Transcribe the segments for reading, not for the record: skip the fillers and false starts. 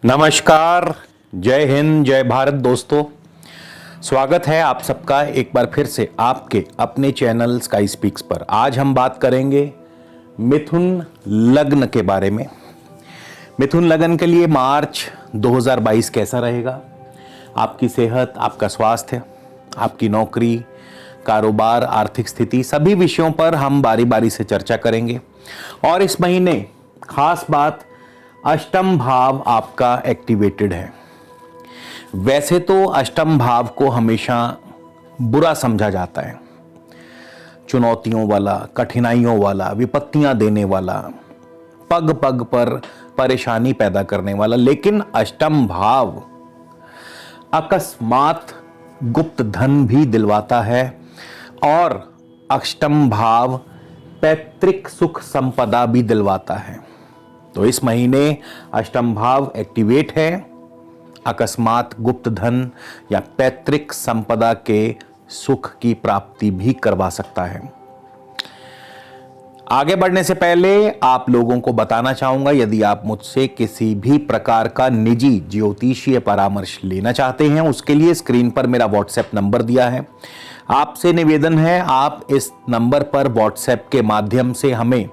नमस्कार, जय हिंद, जय भारत दोस्तों। स्वागत है आप सबका एक बार फिर से आपके अपने चैनल स्काई स्पीक्स पर। आज हम बात करेंगे मिथुन लग्न के बारे में। मिथुन लग्न के लिए मार्च 2022 कैसा रहेगा, आपकी सेहत, आपका स्वास्थ्य, आपकी नौकरी, कारोबार, आर्थिक स्थिति, सभी विषयों पर हम बारी बारी से चर्चा करेंगे। और इस महीने खास बात, अष्टम भाव आपका एक्टिवेटेड है। वैसे तो अष्टम भाव को हमेशा बुरा समझा जाता है, चुनौतियों वाला, कठिनाइयों वाला, विपत्तियां देने वाला, पग पग पर परेशानी पैदा करने वाला। लेकिन अष्टम भाव अकस्मात गुप्त धन भी दिलवाता है और अष्टम भाव पैतृक सुख संपदा भी दिलवाता है। तो इस महीने अष्टम भाव एक्टिवेट है, अकस्मात गुप्त धन या पैतृक संपदा के सुख की प्राप्ति भी करवा सकता है। आगे बढ़ने से पहले आप लोगों को बताना चाहूंगा, यदि आप मुझसे किसी भी प्रकार का निजी ज्योतिषीय परामर्श लेना चाहते हैं, उसके लिए स्क्रीन पर मेरा व्हाट्सएप नंबर दिया है। आपसे निवेदन है, आप इस नंबर पर व्हाट्सएप के माध्यम से हमें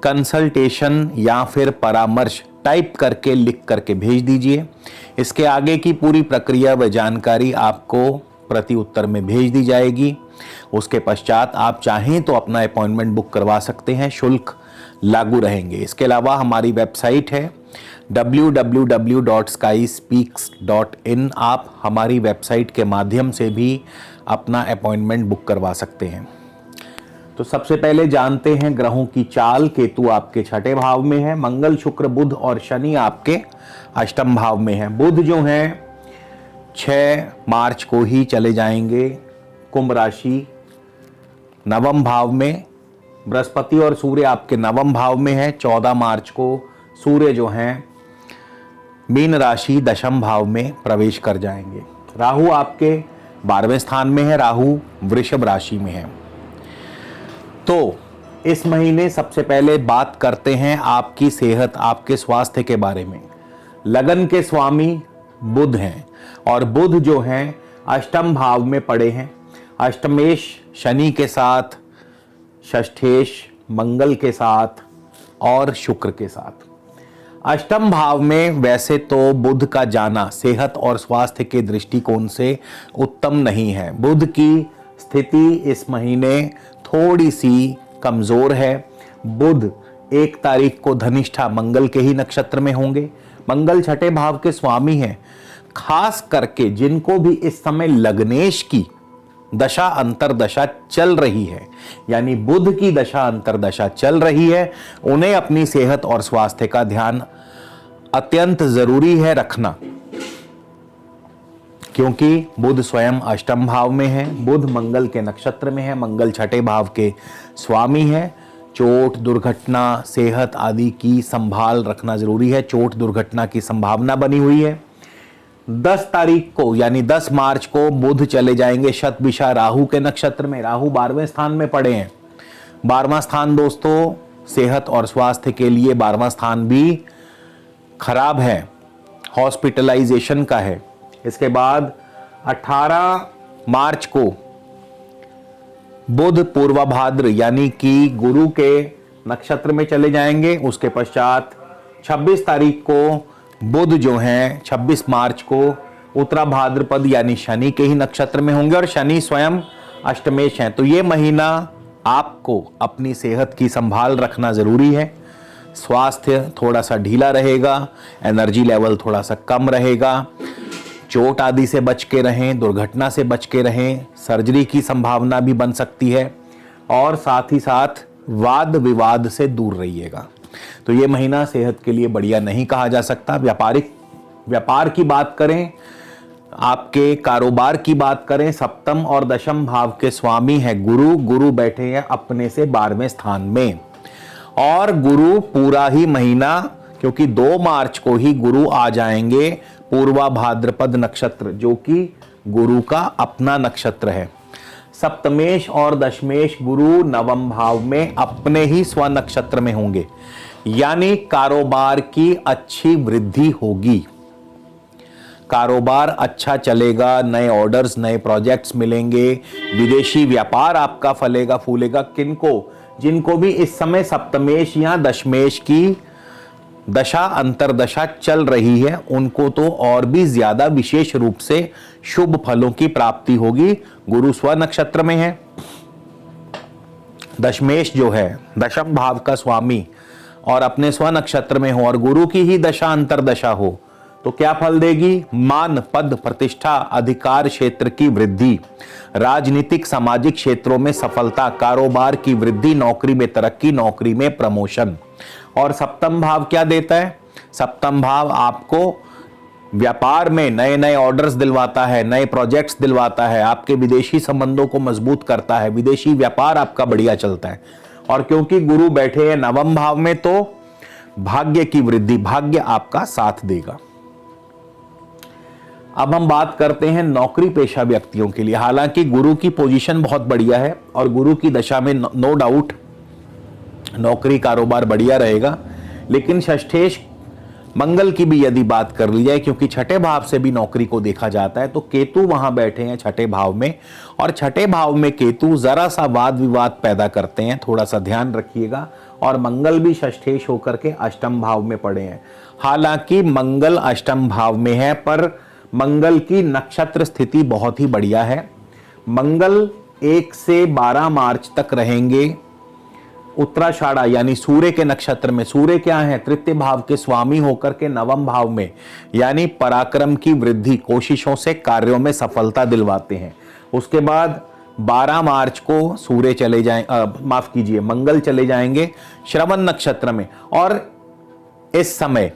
कंसल्टेशन या फिर परामर्श टाइप करके लिख करके भेज दीजिए। इसके आगे की पूरी प्रक्रिया व जानकारी आपको प्रति उत्तर में भेज दी जाएगी। उसके पश्चात आप चाहें तो अपना अपॉइंटमेंट बुक करवा सकते हैं, शुल्क लागू रहेंगे। इसके अलावा हमारी वेबसाइट है www.skyspeaks.in। आप हमारी वेबसाइट के माध्यम से भी अपना अपॉइंटमेंट बुक करवा सकते हैं। तो सबसे पहले जानते हैं ग्रहों की चाल। केतु आपके छठे भाव में है, मंगल, शुक्र, बुध और शनि आपके अष्टम भाव में है। बुध जो है 6 मार्च को ही चले जाएंगे कुंभ राशि नवम भाव में। बृहस्पति और सूर्य आपके नवम भाव में है। 14 मार्च को सूर्य जो हैं मीन राशि दशम भाव में प्रवेश कर जाएंगे। राहु आपके 12वें स्थान में है, राहु वृषभ राशि में है। तो इस महीने सबसे पहले बात करते हैं आपकी सेहत, आपके स्वास्थ्य के बारे में। लगन के स्वामी बुध हैं और बुध जो हैं अष्टम भाव में पड़े हैं। अष्टमेश शनि के साथ, षष्ठेश मंगल के साथ और शुक्र के साथ। अष्टम भाव में वैसे तो बुध का जाना सेहत और स्वास्थ्य के दृष्टिकोण से उत्तम नहीं है। बुध की स्थिति इस महीने थोड़ी सी कमजोर है। बुध 1 तारीख को धनिष्ठा मंगल के ही नक्षत्र में होंगे। मंगल छठे भाव के स्वामी हैं। खास करके जिनको भी इस समय लग्नेश की दशा अंतरदशा चल रही है, यानी बुध की दशा अंतरदशा चल रही है, उन्हें अपनी सेहत और स्वास्थ्य का ध्यान अत्यंत जरूरी है रखना, क्योंकि बुध स्वयं अष्टम भाव में है। बुध मंगल के नक्षत्र में है, मंगल छठे भाव के स्वामी है। चोट, दुर्घटना, सेहत आदि की संभाल रखना जरूरी है। चोट दुर्घटना की संभावना बनी हुई है। 10 तारीख को यानी 10 मार्च को बुध चले जाएंगे शतभिषा राहु के नक्षत्र में। राहु 12वें स्थान में पड़े हैं। 12वां स्थान दोस्तों सेहत और स्वास्थ्य के लिए 12वां स्थान भी खराब है, हॉस्पिटलाइजेशन का है। इसके बाद 18 मार्च को बुध पूर्वाभाद्र यानी कि गुरु के नक्षत्र में चले जाएंगे। उसके पश्चात 26 तारीख को बुध जो हैं 26 मार्च को उत्तराभाद्रपद यानी शनि के ही नक्षत्र में होंगे और शनि स्वयं अष्टमेश हैं। तो ये महीना आपको अपनी सेहत की संभाल रखना जरूरी है। स्वास्थ्य थोड़ा सा ढीला रहेगा, एनर्जी लेवल थोड़ा सा कम रहेगा। चोट आदि से बच के रहें, दुर्घटना से बच के रहें, सर्जरी की संभावना भी बन सकती है और साथ ही साथ वाद विवाद से दूर रहिएगा। तो ये महीना सेहत के लिए बढ़िया नहीं कहा जा सकता। व्यापार की बात करें, आपके कारोबार की बात करें, सप्तम और दशम भाव के स्वामी है गुरु। गुरु बैठे हैं अपने से 12वें स्थान में और गुरु पूरा ही महीना, क्योंकि 2 मार्च को ही गुरु आ जाएंगे पूर्वा भाद्रपद नक्षत्र, जो कि गुरु का अपना नक्षत्र है। सप्तमेश और दशमेश गुरु नवम भाव में अपने ही स्व नक्षत्र में होंगे, यानी कारोबार की अच्छी वृद्धि होगी, कारोबार अच्छा चलेगा, नए ऑर्डर्स, नए प्रोजेक्ट्स मिलेंगे, विदेशी व्यापार आपका फलेगा फूलेगा। किनको, जिनको भी इस समय सप्तमेश या दशमेश की दशा अंतरदशा चल रही है, उनको तो और भी ज्यादा विशेष रूप से शुभ फलों की प्राप्ति होगी। गुरु स्व नक्षत्र में है, दशमेश जो है दशम भाव का स्वामी और अपने स्व नक्षत्र में हो और गुरु की ही दशा अंतरदशा हो तो क्या फल देगी? मान, पद, प्रतिष्ठा, अधिकार क्षेत्र की वृद्धि, राजनीतिक सामाजिक क्षेत्रों में सफलता, कारोबार की वृद्धि, नौकरी में तरक्की, नौकरी में प्रमोशन। और सप्तम भाव क्या देता है? सप्तम भाव आपको व्यापार में नए नए ऑर्डर्स दिलवाता है, नए प्रोजेक्ट्स दिलवाता है, आपके विदेशी संबंधों को मजबूत करता है, विदेशी व्यापार आपका बढ़िया चलता है। और क्योंकि गुरु बैठे हैं नवम भाव में तो भाग्य की वृद्धि, भाग्य आपका साथ देगा। अब हम बात करते हैं नौकरी पेशा व्यक्तियों के लिए। हालांकि गुरु की पोजीशन बहुत बढ़िया है और गुरु की दशा में नो डाउट नौकरी कारोबार बढ़िया रहेगा, लेकिन षष्ठेश मंगल की भी यदि बात कर ली जाए, क्योंकि छठे भाव से भी नौकरी को देखा जाता है, तो केतु वहां बैठे हैं छठे भाव में, और छठे भाव में केतु जरा सा वाद विवाद पैदा करते हैं, थोड़ा सा ध्यान रखिएगा। और मंगल भी षष्ठेश होकर के अष्टम भाव में पड़े हैं। हालांकि मंगल अष्टम भाव में है, पर मंगल की नक्षत्र स्थिति बहुत ही बढ़िया है। मंगल 1 से 12 मार्च तक रहेंगे उत्तराषाढ़ा यानी सूर्य के नक्षत्र में। सूर्य क्या है? तृतीय भाव के स्वामी होकर के नवम भाव में, यानी पराक्रम की वृद्धि, कोशिशों से कार्यों में सफलता दिलवाते हैं। उसके बाद 12 मार्च को सूर्य चले जाए, माफ कीजिए, मंगल चले जाएंगे श्रवण नक्षत्र में। और इस समय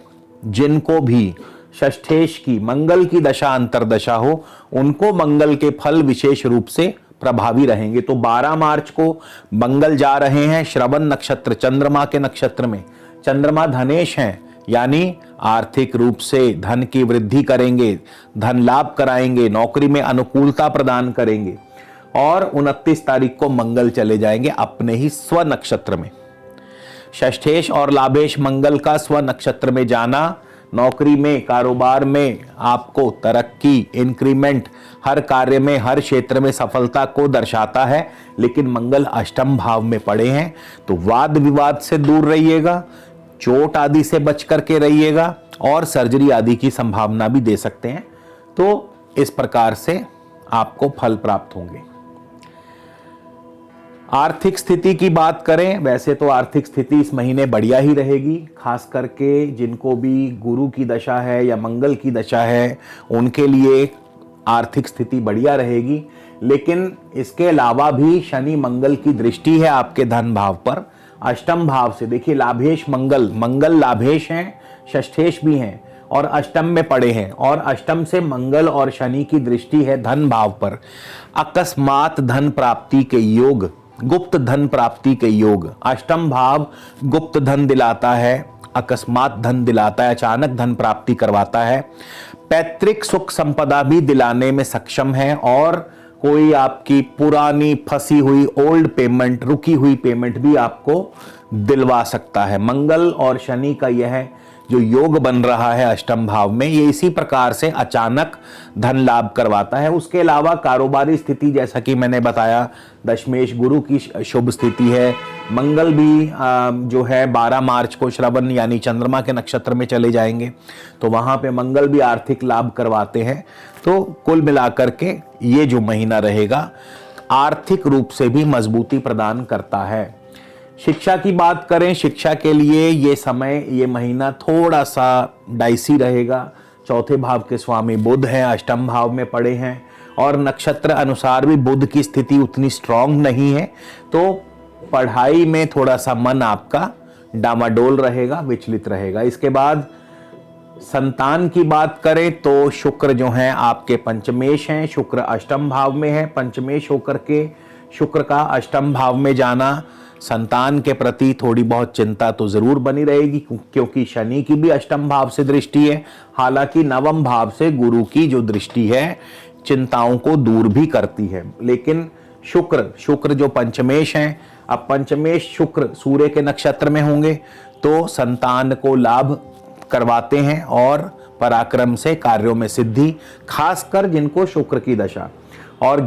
जिनको भी षष्ठेश की मंगल की दशा अंतरदशा हो, उनको मंगल के फल विशेष रूप से प्रभावी रहेंगे। तो 12 मार्च को मंगल जा रहे हैं श्रवण नक्षत्र, चंद्रमा के नक्षत्र में। चंद्रमा धनेश हैं, यानी आर्थिक रूप से धन की वृद्धि करेंगे, धन लाभ कराएंगे, नौकरी में अनुकूलता प्रदान करेंगे। और 29 तारीख को मंगल चले जाएंगे अपने ही स्व नक्षत्र में। षष्ठेश और लाभेश मंगल का स्व नक्षत्र में जाना नौकरी में, कारोबार में आपको तरक्की, इंक्रीमेंट, हर कार्य में, हर क्षेत्र में सफलता को दर्शाता है। लेकिन मंगल अष्टम भाव में पड़े हैं, तो वाद विवाद से दूर रहिएगा, चोट आदि से बच करके रहिएगा, और सर्जरी आदि की संभावना भी दे सकते हैं। तो इस प्रकार से आपको फल प्राप्त होंगे। आर्थिक स्थिति की बात करें, वैसे तो आर्थिक स्थिति इस महीने बढ़िया ही रहेगी, खास करके जिनको भी गुरु की दशा है या मंगल की दशा है उनके लिए आर्थिक स्थिति बढ़िया रहेगी। लेकिन इसके अलावा भी शनि मंगल की दृष्टि है आपके धन भाव पर अष्टम भाव से। देखिए लाभेश मंगल, मंगल लाभेश हैं, षष्ठेश भी हैं और अष्टम में पड़े हैं, और अष्टम से मंगल और शनि की दृष्टि है धन भाव पर। अकस्मात धन प्राप्ति के योग, गुप्त धन प्राप्ति के योग। अष्टम भाव गुप्त धन दिलाता है, अकस्मात धन दिलाता है, अचानक धन प्राप्ति करवाता है। पैतृक सुख संपदा भी दिलाने में सक्षम है, और कोई आपकी पुरानी फंसी हुई ओल्ड पेमेंट, रुकी हुई पेमेंट भी आपको दिलवा सकता है। मंगल और शनि का यह जो योग बन रहा है अष्टम भाव में, ये इसी प्रकार से अचानक धन लाभ करवाता है। उसके अलावा कारोबारी स्थिति, जैसा कि मैंने बताया, दशमेश गुरु की शुभ स्थिति है। मंगल भी जो है 12 मार्च को श्रवण यानी चंद्रमा के नक्षत्र में चले जाएंगे, तो वहां पे मंगल भी आर्थिक लाभ करवाते हैं। तो कुल मिलाकर के ये जो महीना रहेगा आर्थिक रूप से भी मजबूती प्रदान करता है। शिक्षा की बात करें, शिक्षा के लिए ये समय, ये महीना थोड़ा सा डाइसी रहेगा। चौथे भाव के स्वामी बुध हैं, अष्टम भाव में पड़े हैं, और नक्षत्र अनुसार भी बुध की स्थिति उतनी स्ट्रांग नहीं है, तो पढ़ाई में थोड़ा सा मन आपका डामाडोल रहेगा, विचलित रहेगा। इसके बाद संतान की बात करें तो शुक्र जो हैं आपके पंचमेश हैं, शुक्र अष्टम भाव में है। पंचमेश होकर के शुक्र का अष्टम भाव में जाना संतान के प्रति थोड़ी बहुत चिंता तो जरूर बनी रहेगी, क्योंकि शनि की भी अष्टम भाव से दृष्टि है। हालांकि नवम भाव से गुरु की जो दृष्टि है चिंताओं को दूर भी करती है, लेकिन शुक्र जो पंचमेश हैं, अब पंचमेश शुक्र सूर्य के नक्षत्र में होंगे तो संतान को लाभ करवाते हैं और पराक्रम से कार्यों में सिद्धि, खासकर जिनको शुक्र की दशा। और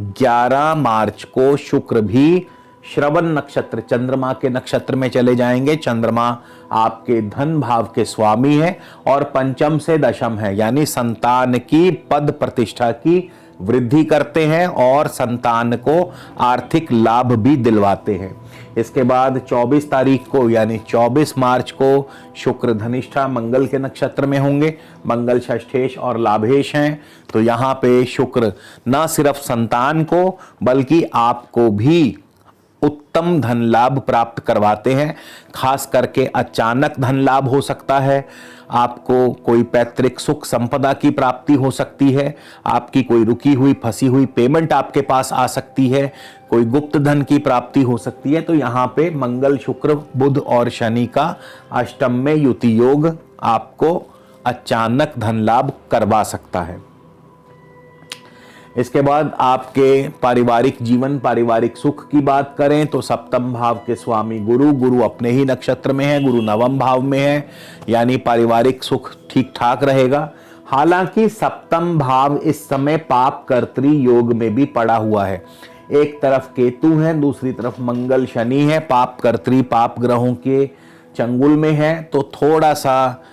11 मार्च को शुक्र भी श्रवण नक्षत्र चंद्रमा के नक्षत्र में चले जाएंगे। चंद्रमा आपके धन भाव के स्वामी है और पंचम से दशम है, यानी संतान की पद प्रतिष्ठा की वृद्धि करते हैं और संतान को आर्थिक लाभ भी दिलवाते हैं। इसके बाद 24 तारीख को यानी 24 मार्च को शुक्र धनिष्ठा मंगल के नक्षत्र में होंगे। मंगल षष्ठेश और लाभेश हैं, तो यहाँ पे शुक्र न सिर्फ संतान को बल्कि आपको भी उत्तम धन लाभ प्राप्त करवाते हैं। खास करके अचानक धन लाभ हो सकता है, आपको कोई पैतृक सुख संपदा की प्राप्ति हो सकती है, आपकी कोई रुकी हुई फंसी हुई पेमेंट आपके पास आ सकती है, कोई गुप्त धन की प्राप्ति हो सकती है। तो यहाँ पे मंगल शुक्र बुध और शनि का अष्टम में युति योग आपको अचानक धन लाभ करवा सकता है। इसके बाद आपके पारिवारिक जीवन, पारिवारिक सुख की बात करें तो सप्तम भाव के स्वामी गुरु अपने ही नक्षत्र में है, गुरु नवम भाव में है, यानी पारिवारिक सुख ठीक ठाक रहेगा। हालांकि सप्तम भाव इस समय पाप कर्तरी योग में भी पड़ा हुआ है। एक तरफ केतु है, दूसरी तरफ मंगल शनि है, पाप कर्तरी पाप ग्रहों के चंगुल में है, तो थोड़ा सा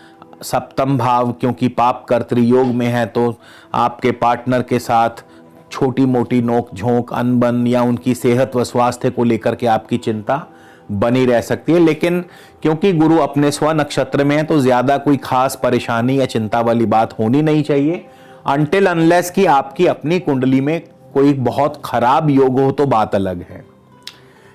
सप्तम भाव क्योंकि पाप कर्तरी योग में है तो आपके पार्टनर के साथ छोटी मोटी नोक झोंक, अनबन या उनकी सेहत व स्वास्थ्य को लेकर के आपकी चिंता बनी रह सकती है। लेकिन क्योंकि गुरु अपने स्व नक्षत्र में है तो ज्यादा कोई खास परेशानी या चिंता वाली बात होनी नहीं चाहिए, अनटिल अनलेस कि आपकी अपनी कुंडली में कोई बहुत खराब योग हो तो बात अलग है।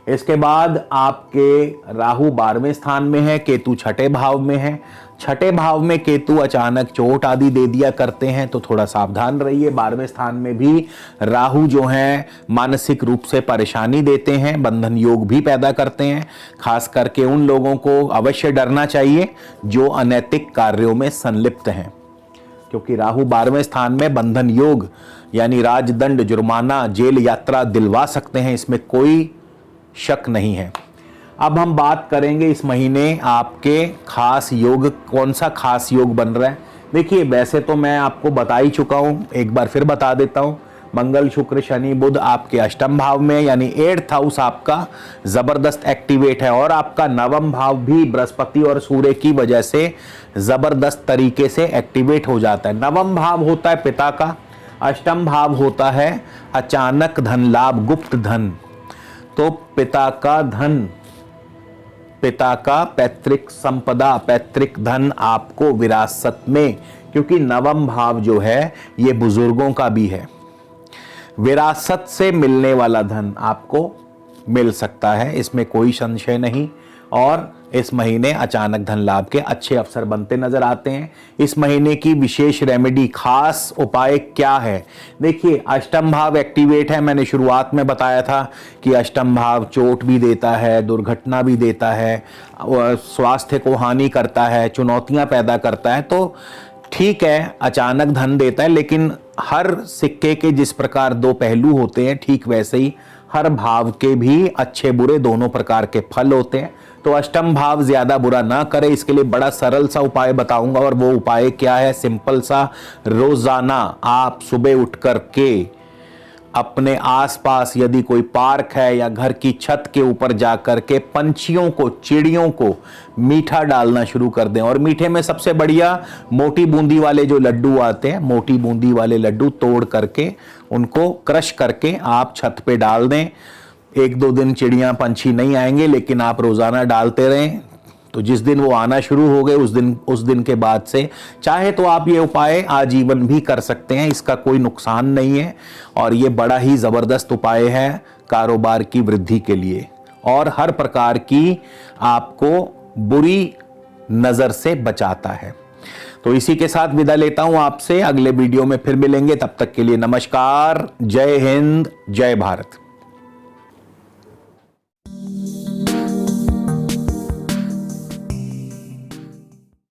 इसके बाद आपके राहु 12वें स्थान में है, केतु छठे भाव में है। छठे भाव में केतु अचानक चोट आदि दे दिया करते हैं, तो थोड़ा सावधान रहिए। 12वें स्थान में भी राहु जो हैं मानसिक रूप से परेशानी देते हैं, बंधन योग भी पैदा करते हैं। खास करके उन लोगों को अवश्य डरना चाहिए जो अनैतिक कार्यों में संलिप्त हैं, क्योंकि राहु 12वें स्थान में बंधन योग यानी राजदंड, जुर्माना, जेल यात्रा दिलवा सकते हैं, इसमें कोई शक नहीं है। अब हम बात करेंगे इस महीने आपके खास योग, कौन सा खास योग बन रहा है। देखिए वैसे तो मैं आपको बता ही चुका हूं, एक बार फिर बता देता हूं। मंगल शुक्र शनि बुध आपके अष्टम भाव में यानी 8th हाउस आपका जबरदस्त एक्टिवेट है और आपका नवम भाव भी बृहस्पति और सूर्य की वजह से जबरदस्त तरीके से एक्टिवेट हो जाता है। नवम भाव होता है पिता का, अष्टम भाव होता है अचानक धन लाभ, गुप्त धन। तो पिता का धन, पिता का पैतृक संपदा, पैतृक धन आपको विरासत में, क्योंकि नवम भाव जो है ये बुजुर्गों का भी है, विरासत से मिलने वाला धन आपको मिल सकता है, इसमें कोई संशय नहीं। और इस महीने अचानक धन लाभ के अच्छे अवसर बनते नजर आते हैं। इस महीने की विशेष रेमेडी, खास उपाय क्या है? देखिए अष्टम भाव एक्टिवेट है, मैंने शुरुआत में बताया था कि अष्टम भाव चोट भी देता है, दुर्घटना भी देता है, स्वास्थ्य को हानि करता है, चुनौतियां पैदा करता है। तो ठीक है अचानक धन देता है, लेकिन हर सिक्के के जिस प्रकार दो पहलू होते हैं ठीक वैसे ही हर भाव के भी अच्छे बुरे दोनों प्रकार के फल होते हैं। तो अष्टम भाव ज्यादा बुरा ना करे, इसके लिए बड़ा सरल सा उपाय बताऊंगा। और वो उपाय क्या है? सिंपल सा, रोजाना आप सुबह उठ कर के अपने आसपास यदि कोई पार्क है या घर की छत के ऊपर जाकर के पंछियों को, चिड़ियों को मीठा डालना शुरू कर दें। और मीठे में सबसे बढ़िया मोटी बूंदी वाले जो लड्डू आते हैं, मोटी बूंदी वाले लड्डू तोड़ करके उनको क्रश करके आप छत पे डाल दें। 1-2 दिन चिड़ियां पंछी नहीं आएंगे, लेकिन आप रोजाना डालते रहें, तो जिस दिन वो आना शुरू हो गए उस दिन के बाद से चाहे तो आप ये उपाय आजीवन भी कर सकते हैं, इसका कोई नुकसान नहीं है। और ये बड़ा ही जबरदस्त उपाय है कारोबार की वृद्धि के लिए और हर प्रकार की आपको बुरी नजर से बचाता है। तो इसी के साथ विदा लेता हूं आपसे, अगले वीडियो में फिर मिलेंगे। तब तक के लिए नमस्कार, जय हिंद, जय भारत।